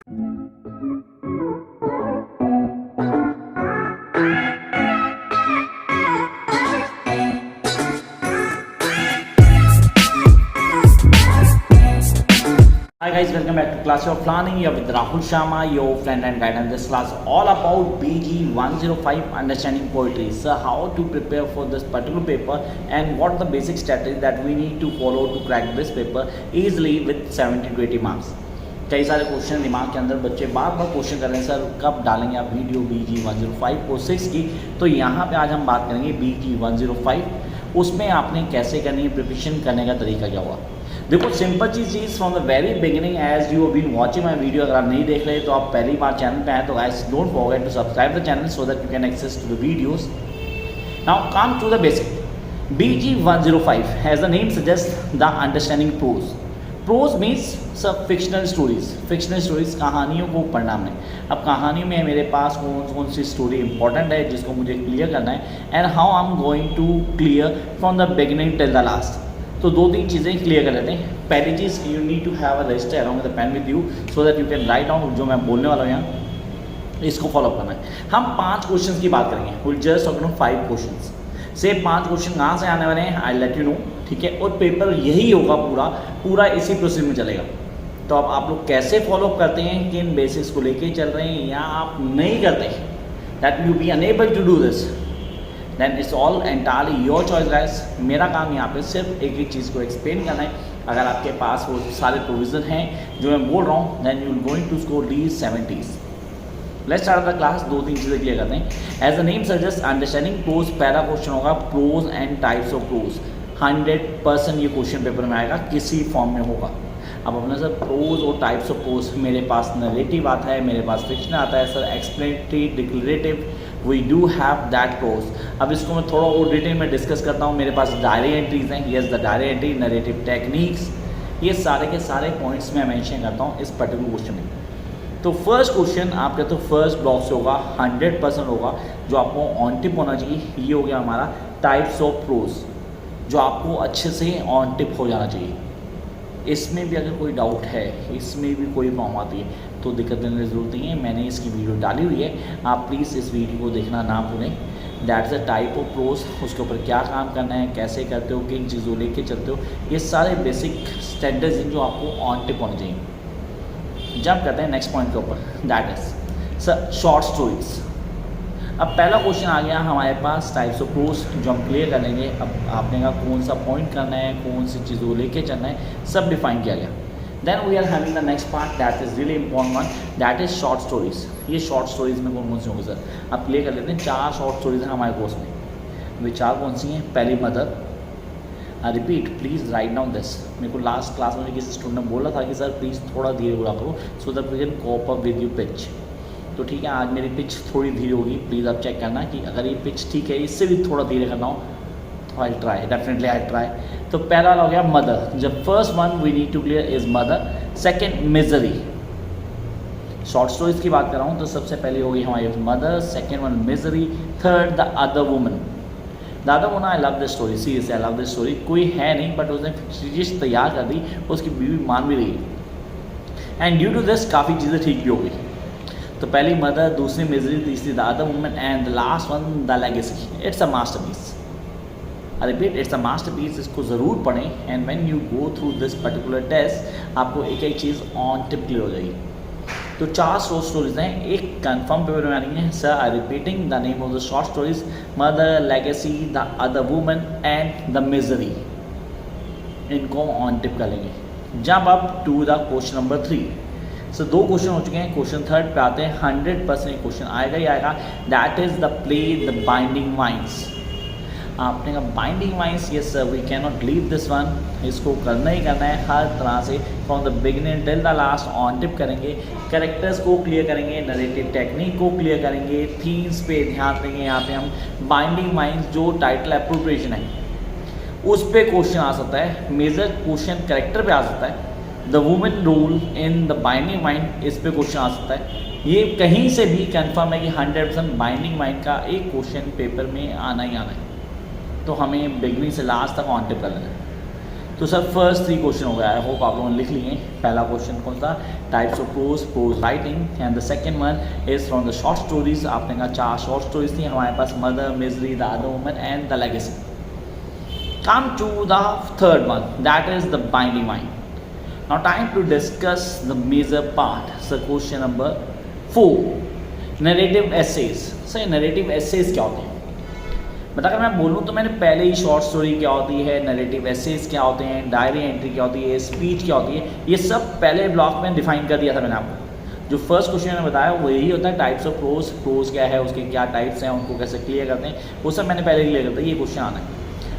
Hi guys, welcome back to class of planning. You're with Rahul Sharma, your friend and guide. And this class all about BG 105 understanding poetry. So how to prepare for this particular paper and what the basic strategy that we need to follow to crack this paper easily with 70 to 80 marks. कई सारे question दिमाग के अंदर बच्चे बार बार question कर रहे हैं, sir कब डालेंगे आप वीडियो BG 105 और 6 की। तो यहाँ पे आज हम बात करेंगे BG 105, उसमें आपने कैसे करनी है, प्रिपरेशन करने का तरीका क्या हुआ। देखो सिंपल चीज़ from the very beginning as you been watching my video. अगर आप नहीं देख रहे तो आप पहली बार चैनल पे आए तो guys don't forget to subscribe the channel so that you can access to the videos. Now come to the basic. BG 105 has the name suggest the understanding prose. Prose means सब fictional stories. Fictional stories कहानियों को पढ़ना हमने। अब कहानियों में मेरे पास कौन कौन सी स्टोरी इंपॉर्टेंट है जिसको मुझे क्लियर करना है and how I am going to clear from the beginning till the last. तो दो तीन चीज़ें क्लियर कर लेते हैं। पहली चीज़, you need to have a register along with the pen with you so that you can write down जो मैं बोलने वाला हूँ यहाँ, इसको फॉलो करना है। हम 5 क्वेश्चंस की बात करेंगे। Will just talk about 5 questions. से 5 क्वेश्चन कहाँ से आने वाले हैं आई लेट यू नो, ठीक है। और पेपर यही होगा पूरा इसी प्रोसेस में चलेगा। तो अब आप लोग कैसे फॉलो करते हैं, किन बेसिक्स को लेके चल रहे हैं या आप नहीं करते, that you be unable to do this, then it's all entirely your choice guys. मेरा काम यहाँ पे सिर्फ एक ही चीज़ को एक्सप्लेन करना है। अगर आपके पास वो सारे प्रोविज़न हैं जो मैं बोल रहा हूँ, then you will going to score these 70s। Let's start the class. 2-3 चीज़ें क्लियर करते हैं। As the name suggest understanding prose. पहला क्वेश्चन होगा prose and types of prose. 100% ये क्वेश्चन पेपर में आएगा, किसी फॉर्म में होगा। अब अपना सर प्रोज और टाइप्स ऑफ प्रोज, मेरे पास नरेटिव आता है, मेरे पास फिक्शन आता है, sir explanatory, declarative, we do have that prose. अब इसको मैं थोड़ा और डिटेल में डिस्कस करता हूँ। मेरे पास डायरी एंट्रीज हैं, yes the diary entry, narrative techniques, ये सारे के सारे पॉइंट्स मैं मेंशन करता हूँ इस पर्टिकुलर क्वेश्चन में। तो फर्स्ट क्वेश्चन आपका तो फर्स्ट ब्लॉक से होगा, 100% होगा, जो आपको ऑन टिप होना चाहिए। ये हो गया हमारा टाइप्स ऑफ प्रोज, जो आपको अच्छे से ऑन टिप हो जाना चाहिए। इसमें भी अगर कोई डाउट है, इसमें भी कोई प्रॉब्लम आती है तो दिक्कत देने की ज़रूरत नहीं है। मैंने इसकी वीडियो डाली हुई है, आप प्लीज़ इस वीडियो को देखना ना भूलें। That's a type of pros, उसके ऊपर क्या काम करना है, कैसे करते हो, किन चीज़ों लेके चलते हो, ये सारे बेसिक स्टैंडर्ड्स हैं जो आपको ऑन टिप होने चाहिए। जब करते हैं नेक्स्ट पॉइंट के ऊपर, that is sir short stories. अब पहला क्वेश्चन आ गया हमारे पास टाइप्स ऑफ प्रोज, जो हम क्लियर कर लेंगे। अब आपने कहा कौन सा पॉइंट करना है, कौन सी चीज़ों को लेके चलना है, सब डिफाइन किया गया। Then we are having the next part that is really important one, that is short stories. ये शॉर्ट स्टोरीज में कौन कौन सी होंगी सर, अब क्लियर कर लेते हैं। 4 शॉर्ट स्टोरीज हैं हमारे कोर्स में। वे 4 कौन सी हैं? पहली mother. Repeat please write down this. मेरे को लास्ट क्लास में किसी स्टूडेंट ने बोला था कि सर प्लीज़ थोड़ा धीरे बोला करो so that we can cope up with you pitch. तो ठीक है, आज मेरी पिच थोड़ी धीरे होगी, प्लीज़ आप चेक करना कि अगर ये पिच ठीक है, इससे भी थोड़ा धीरे करना हो तो I try, definitely I try. तो पहला हो गया मदर। जब first one we need to clear is mother. Second misery. Short stories की बात कर रहा हूँ तो सबसे पहले होगी हमारी mother, second one misery, third the other woman. The other woman I love this story, seriously I love this story. कोई है नहीं बट उसने चीज़ तैयार कर दी, उसकी बीवी मान भी रही एंड ड्यू टू दिस काफ़ी चीज़ें ठीक भी हो गई। तो पहली मदर, दूसरी मिजरी, तीसरी the other woman and the last one the legacy. It's a masterpiece. I repeat it's a masterpiece. इसको ज़रूर पढ़ें and when you go through this particular test आपको एक एक चीज़ ऑन टिप क्लियर हो जाएगी। तो 4 शॉर्ट स्टोरीज हैं, एक कंफर्म पेपर में आ रही है। Sir I repeating the name of the short stories, mother, legacy, the other woman and the misery. इनको ऑन टिप कर लेंगे। जब अब to the question number 3। So 2 question हो चुके हैं, क्वेश्चन 3 पे आते हैं। 100% क्वेश्चन आएगा ही आएगा, that is the play the binding vines. आपने कहा binding vines, yes sir we can not leave this one. इसको करना ही करना है हर तरह से, from the beginning till the last on tip करेंगे। कैरेक्टर्स को क्लियर करेंगे, नरेटिव टेक्निक को क्लियर करेंगे, थीम्स पे ध्यान देंगे। यहाँ पे हम बाइंडिंग वाइन्स जो टाइटल एप्रोप्रिएशन है उस पर क्वेश्चन आ सकता है। मेजर क्वेश्चन कैरेक्टर पे आ सकता है। The women role in the binding mind, इस पे क्वेश्चन आ सकता है। ये कहीं से भी कंफर्म है कि 100% बाइंडिंग माइंड का एक क्वेश्चन पेपर में आना ही आना है। तो हमें बिगनिंग से लास्ट तक ऑन टिप कर लेना है। तो सर फर्स्ट 3 क्वेश्चन हो गया, आई होप आप लोगों ने लिख लिए। पहला क्वेश्चन कौन सा, types of prose writing, and the second one is from the short stories. आपने कहा 4 शॉर्ट स्टोरीज थी हमारे पास, mother, misery, the other woman and the legacy. Come to the third one, that is the binding mind. Now time to discuss the major part. Sir question number 4, narrative essays. Sir narrative essays क्या होते हैं? But अगर मैं बोलूँ तो मैंने पहले ही short story क्या होती है, नैरेटिव एसेज क्या होते हैं, डायरी एंट्री क्या होती है, स्पीच क्या होती है, ये सब पहले ब्लॉक में डिफाइन कर दिया था मैंने आपको। जो फर्स्ट क्वेश्चन मैंने बताया वो यही होता है, टाइप्स ऑफ प्रोज, प्रोज क्या है, उसके क्या टाइप्स हैं, उनको कैसे क्लियर करते हैं, वो सब मैंने पहले क्लियर करता है। ये क्वेश्चन आना है,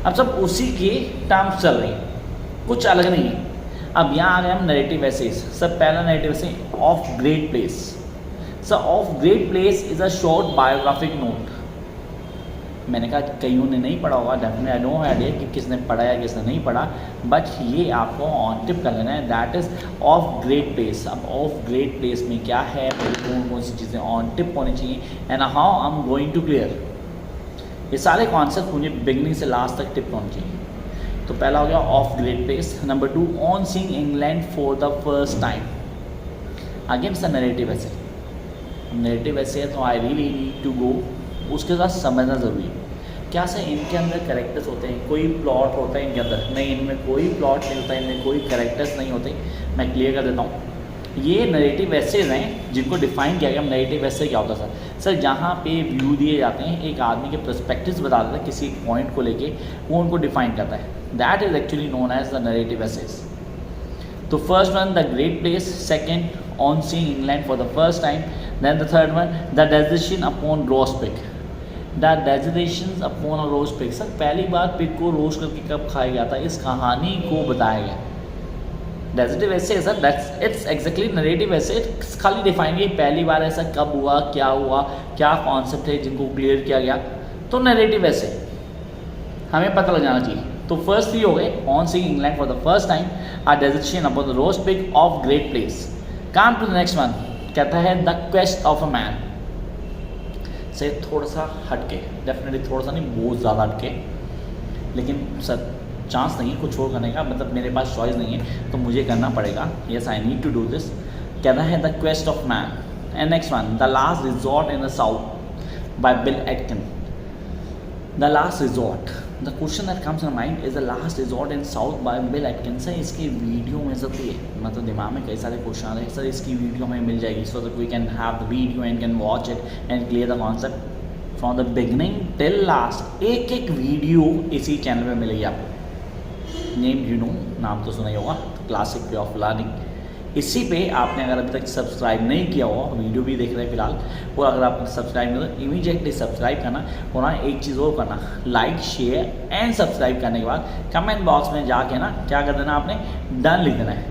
अब सब उसी के टर्म्स चल रही हैं, कुछ अलग नहीं है। अब यहाँ आ गए हम नैरेटिव एसेज। सब पहला narrative essays, of great place. Sir of great place is a short biographic note. मैंने कहा कईयों ने नहीं पढ़ा होगा, डेफिनेटली आई नो आइडिया कि किसने पढ़ा या किसने नहीं पढ़ा, बट ये आपको ऑन टिप कर लेना है, that is of great place. अब ऑफ ग्रेट प्लेस में क्या है, कौन कौन सी चीज़ें ऑन टिप होनी चाहिए, and how I am going to clear. ये सारे कॉन्सेप्ट मुझे बिगनिंग से लास्ट तक टिप होनी चाहिए। तो पहला हो गया of great place. Number 2, on seeing England for the first time. Again sir narrative essay, narrative essay तो I really need to go, उसके साथ समझना ज़रूरी है। क्या सर इनके अंदर करेक्टर्स होते हैं, कोई प्लॉट होता है इनके अंदर? नहीं, इनमें कोई प्लॉट नहीं होता, इनमें कोई करेक्टर्स नहीं होते। मैं क्लियर कर देता हूँ। ये नैरेटिव एसेज हैं जिनको डिफाइन किया गया। नैरेटिव एसे क्या होता है सर? जहाँ पे व्यू दिए जाते हैं, एक आदमी के पर्सपेक्टिव्स बता देता है किसी पॉइंट को लेके, वो उनको डिफाइन करता है। That is actually known as the narrative essays. तो first one the great place, second on seeing England for the first time, then the third one the designation upon roast pig. The designation upon a roast pig. Sir पहली बार pig को roast करके कब खाया गया था, इस कहानी को बताया गया। डेजिग्नेटिव ऐसे sir that's it's exactly narrative ऐसे, खाली डिफाइन किया पहली बार ऐसा कब हुआ, क्या कॉन्सेप्ट है जिनको क्लियर किया गया। तो नरेटिव ऐसे हमें पता लग जाना चाहिए। तो फर्स्ट ही हो गए on seeing England for the first time, a designation upon the roast pig of great place. Come to the next one, कहता है the quest of a man से थोड़ा सा हटके, डेफिनेटली थोड़ा सा नहीं, बहुत ज़्यादा हटके, लेकिन सर चांस नहीं है कुछ और करने का, मतलब मेरे पास चॉइस नहीं है तो मुझे करना पड़ेगा। Yes I need to do this. कहना है the quest of man. And next one the last resort in the south by Bill Atkin. The last resort, the question that comes in mind is the last resort in south by Bill Atkin. Sir इसकी video में सब ये मतलब दिमाग में कई सारे question आ रहे हैं, सर इसकी वीडियो हमें मिल जाएगी so that we can have the video and can watch it and clear the concept from the beginning till last. एक एक वीडियो इसी चैनल पे मिलेगी आपको। नेम यू नो, नाम तो सुना ही होगा, क्लासिक वे ऑफ लर्निंग। इसी पे आपने अगर अभी तक सब्सक्राइब नहीं किया हो, वीडियो भी देख रहे हैं फिलहाल, और अगर आपने सब्सक्राइब नहीं तो इमीडिएटली सब्सक्राइब करना, और ना एक चीज़ और करना, लाइक शेयर एंड सब्सक्राइब करने के बाद कमेंट बॉक्स में जाके ना क्या कर देना, आपने डन लिख देना है,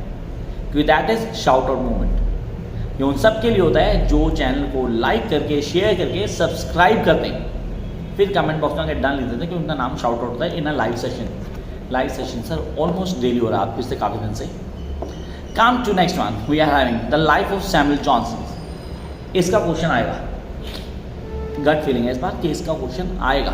क्योंकि that is shout out movement. ये उन सब के लिए होता है जो चैनल को लाइक करके शेयर करके सब्सक्राइब करते हैं, फिर कमेंट बॉक्स में आकर डन लिख देते हैं, क्योंकि उनका नाम शाउट आउट होता है in a live session. Live session sir almost daily हो रहा है आप पिछले काफ़ी दिन से। Come to next one, we are having the life of Samuel Johnson. इसका क्वेश्चन आएगा, गट फीलिंग है इस बार कि इसका क्वेश्चन आएगा।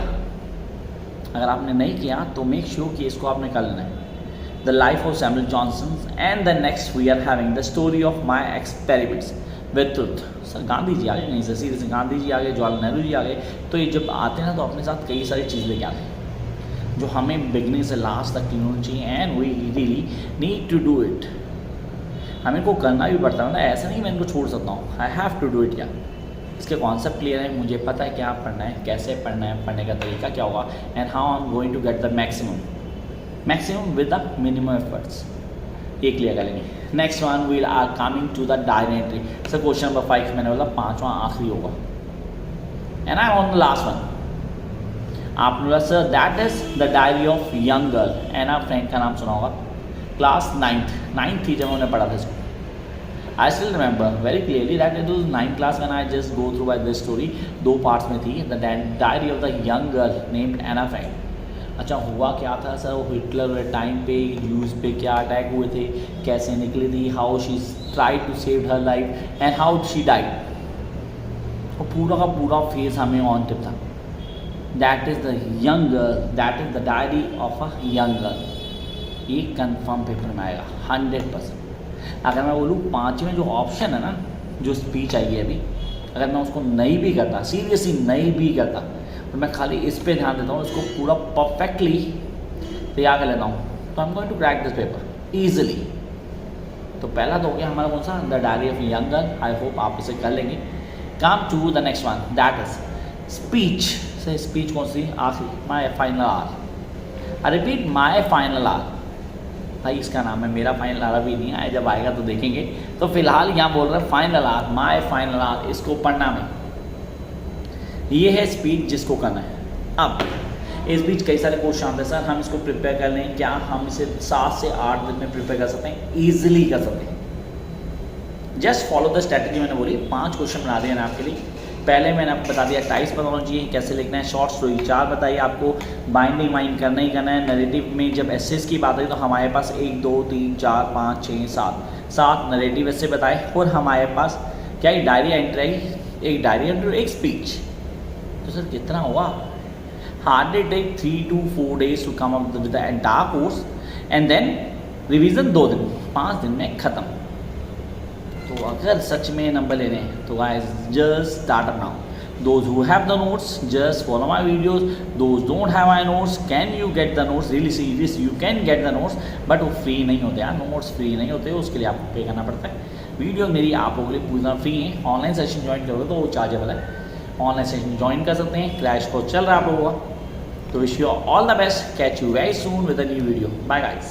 अगर आपने नहीं किया तो मेक श्योर कि इसको आपने कर लेना है। The life of Samuel Johnson and the next we are having the story of my experiments with truth. Sir Gandhi ji आ गए, नहीं सर सीधे गांधी जी आ गए, जवाहरलाल नेहरू जी आ गए। तो ये जब आते हैं ना तो अपने साथ कई सारी चीज़ लेके आते हैं जो हमें बिगनिंग से लास्ट तक क्लीन होनी चाहिए, and we really need to do it. हमें इनको करना भी पड़ता है ना, ऐसा नहीं मैं इनको छोड़ सकता हूँ, I have to do it. क्या इसके कॉन्सेप्ट क्लियर है, मुझे पता है क्या पढ़ना है, कैसे पढ़ना है, पढ़ने का तरीका क्या होगा, and how I am going to get the maximum with the minimum efforts, ये क्लियर करेंगे। Next one we are coming to the diary entry. Sir question number 5 मैंने बोला 5वां आखिरी होगा, and I on the last one. आपने बोला sir that is the diary of young girl, and आप फ्रेंड का नाम सुना होगा, क्लास 9th थी जब उन्होंने पढ़ा था इसको। I still remember very clearly that it was 9th class when I just go through by this story. 2 parts में थी, the diary of the young girl named Anne Frank. अच्छा हुआ क्या था सर, वो हिटलर के टाइम पे use पे क्या अटैक हुए थे, कैसे निकली थी, how she tried to save her life and how she died. वो पूरा का पूरा फेस हमें ऑन टिप था। That is the young girl, that is the diary of a young girl. ये कंफर्म पेपर में आएगा 100%। अगर मैं बोलूँ 5वें जो ऑप्शन है ना, जो स्पीच आई है अभी, अगर मैं उसको नहीं भी करता, सीरियसली नहीं भी करता, तो मैं खाली इस पे ध्यान देता हूँ, इसको पूरा परफेक्टली तैयार कर लेता हूँ, तो I am going to crack this paper easily. तो पहला तो हो गया हमारा कौन सा, the diary of young girl. I hope आप इसे कर लेंगे। Come to the next one, that is speech. से स्पीच कौन सी, आखिरी, my final hour. I repeat, my final hour. भाई इसका नाम है, मेरा फाइनल आर अभी नहीं आया, जब आएगा तो देखेंगे। तो फिलहाल यहाँ बोल रहे हैं final hour, my final hour, इसको पढ़ना में ये है स्पीच जिसको करना है। अब इस बीच कई सारे क्वेश्चन आते हैं, सर हम इसको प्रिपेयर कर लें, क्या हम इसे 7 से 8 दिन में प्रिपेयर कर सकते हैं? ईजिली कर सकते हैं। जस्ट फॉलो द स्ट्रैटेजी मैंने बोली। 5 क्वेश्चन बना दिए ना आपके लिए। पहले मैंने आपको बता दिया टाइप्स बताना चाहिए, कैसे लिखना है, शॉर्ट स्टोरी 4 बताइए आपको, बाइंडिंग वाइंड करना ही करना है। नरेटिव में जब एसेस की बात आई तो हमारे पास 1 2 3 4 5 6 7 नरेटिव ऐसे बताए। और हमारे पास क्या एक डायरी एंट्री आई, एक डायरी एंट्री, एक स्पीच। तो सर कितना हुआ? Hardly take 3 to 4 days to come up with the entire course and then revision 2 दिन, 5 दिन में ख़त्म। तो अगर सच में नंबर लेने हैं तो guys just start up now. Those who have the notes, just follow my videos. Those don't have my notes, can you get the notes? Really serious, you can get the notes, but वो free नहीं होते यार, notes free नहीं होते, उसके लिए आपको पे करना पड़ता है। वीडियो मेरी आप लोगों के लिए पूरी फ्री है। ऑनलाइन सेशन ज्वाइन करोगे तो वो चार्जेबल है। ऑनलाइन सेशन ज्वाइन कर सकते हैं। क्रैश कोर्स चल रहा है आप लोगों का। तो wish you all the best, catch you very soon with a new video. Bye guys.